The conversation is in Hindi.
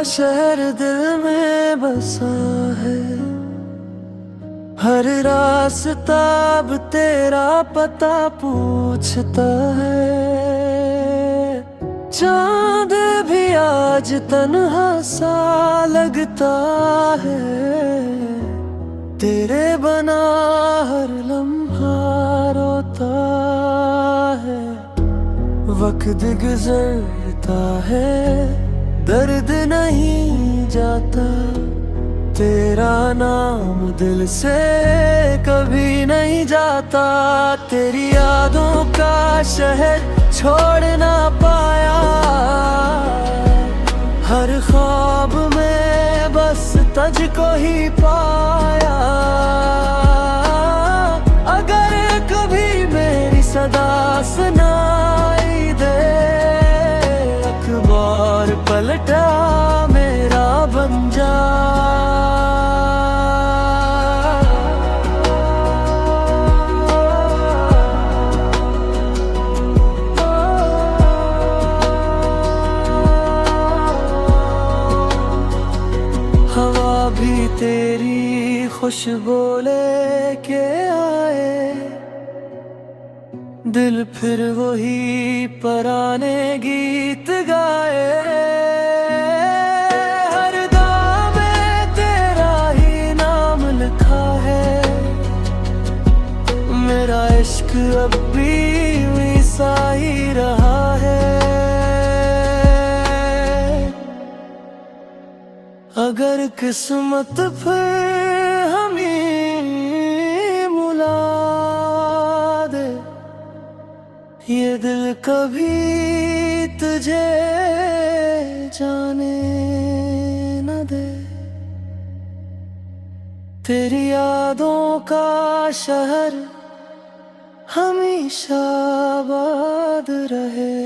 शहर दिल में बसा है, हर रास्ता अब तेरा पता पूछता है। चांद भी आज तन्हा सा लगता है, तेरे बना हर लम्हा रोता है। वक्त गुजरता है, दर्द नहीं जाता, तेरा नाम दिल से कभी नहीं जाता। तेरी यादों का शहर छोड़ ना पाया, हर ख्वाब में बस तुझको ही पाया। अगर कभी मेरी सदा सुनाई दे, अखबार पलटा मेरा बन जा। हवा भी तेरी खुशबू लेके आए, दिल फिर वही पुराने गीत गाए। हर गाँव में तेरा ही नाम लिखा है, मेरा इश्क अब भी वैसा ही रहा है। अगर किस्मत फिर हमें मुला दे, ये दिल कभी तुझे जाने न दे। तेरी यादों का शहर हमेशा आबाद रहे।